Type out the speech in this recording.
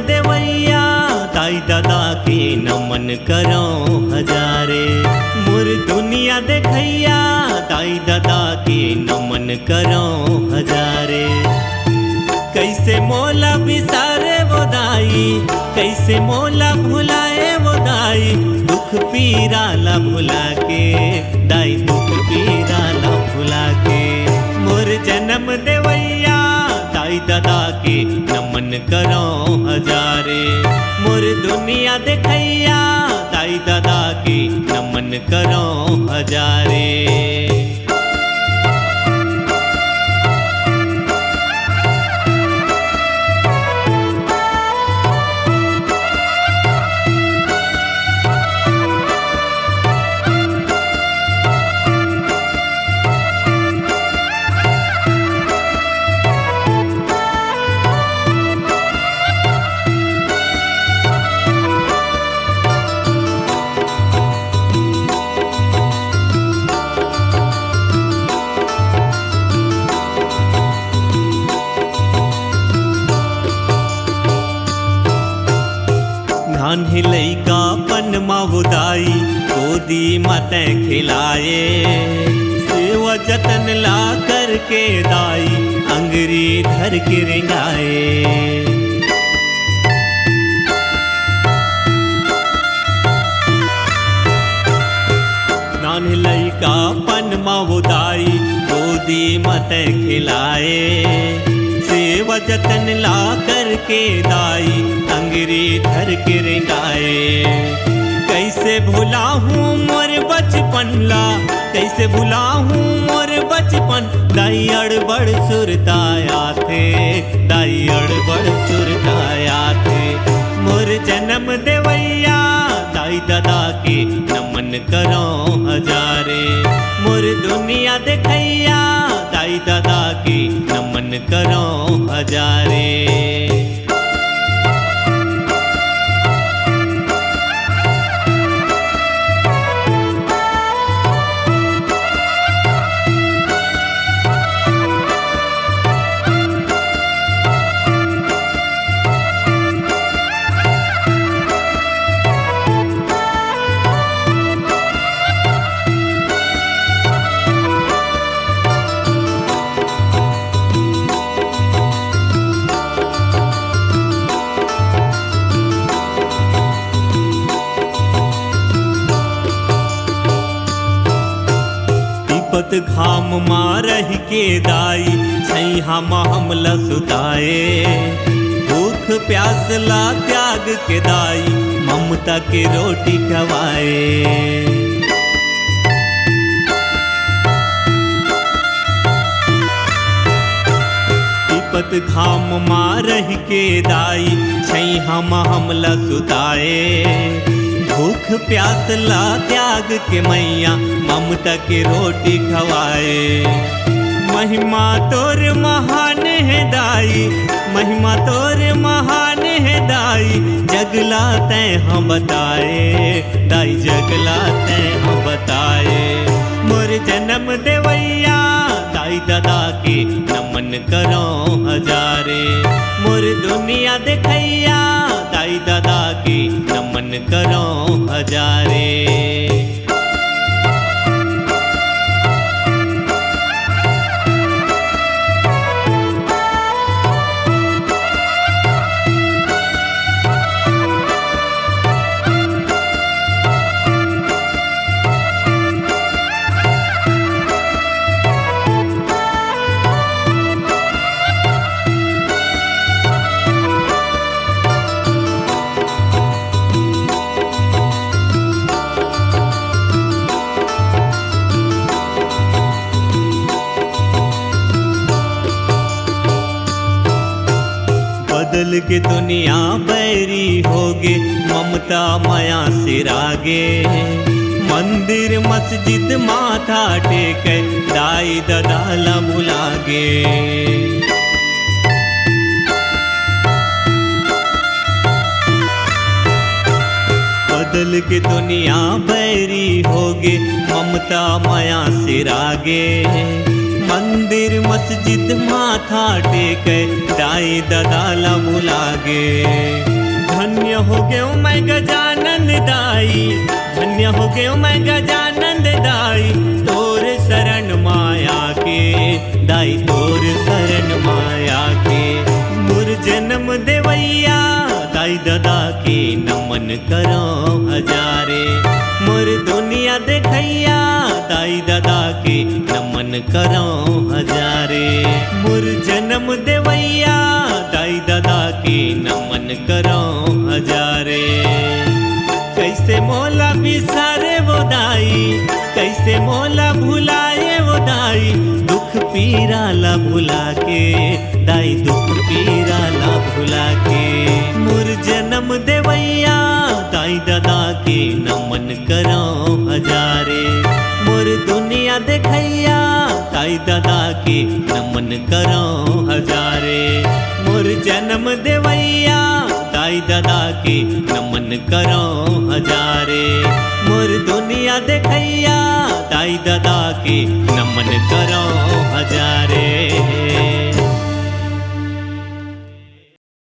देवैया दाई दादा के नमन करो हजारे। मोर दुनिया देखैया दाई दादा के नमन करो हजारे। कैसे मोला बिसारे वो दाई, कैसे मोला भुलाए वो दाई। दुख पीरा ला भुला के दाई, दुख पीरा ला भुला के। मोर जन्म देवैया दाई दादा के नमन करो हजारे। मोर दुनिया देखैया दाई दादा के नमन करो हजारे। नान्हे लइका पन माहुदाई गोदी माते खिलाए। सेवा जतन ला करके दाई अंगरी धर के रेंगाए। नान्हे लइका पन माहुदाई गोदी माते खिलाए। सेवा जतन ला करके दाई अंगरी धर के रेंगाए। कैसे भुला हूँ मोर बचपन ला, कैसे भुला हूँ मोर बचपन। दाई अड़बड़ सुरताया थे, दाई अड़बड़ सुरताया थे। मोर जन्म देवैया दाई दादा के नमन करो हजारे। मोर दुनिया देखैया दाई दादा के नमन करो हजारे। पत घाम मारह के दाई छैहा हमला सुताए। भूख प्यास ला त्याग के दाई ममता के रोटी खवाए। पत घाम मारह के दाई छैहा हमला सुताए। भूख प्यास ला त्याग के मैया ममता के रोटी खवाए। महिमा तोर महान है दाई, महिमा तोर महान है दाई। जगला तैं हम बताए दाई, जगला तैं हम बताए। मोर जन्म देवैया दाई दादा के नमन करो हजारे। मोर दुनिया देखैया दाई दादा के नमन करो हजारे। बदल के दुनिया बैरी होगे ममता माया सिरागे। मंदिर मस्जिद माथा टेके दाई दादा भुलागे। बदल के दुनिया बैरी होगे ममता माया सिरागे। मंदिर मस्जिद माथा टेके दाई दादा ला बुलागे। धन्य हो गयो मैं गजानन दाई, धन्य हो गयो मैं गजानन दाई, तोर शरण माया के दाई, तोर शरण माया के। मोर जन्म देवैया दाई दादा के नमन करो हजारे। मोर दुनिया देखैया दाई दादा के नमन करो हजारे। मोर जन्म देवैया दाई दादा के नमन करो हजारे। कैसे मोला बिसारे वो दाई, कैसे मोला भुलाए वो दाई, दुख पीरा ला भुला के दाई, दुख पीरा ला भुला के। मोर जन्म देवैया दाई दादा के नमन करो हजारे। मोर दुनिया देखैया दाई दादा के नमन करो हजारे। मोर जन्म देवैया दाई दादा के नमन करो हजारे। मोर दुनिया देखैया दाई दादा के नमन करो हजारे।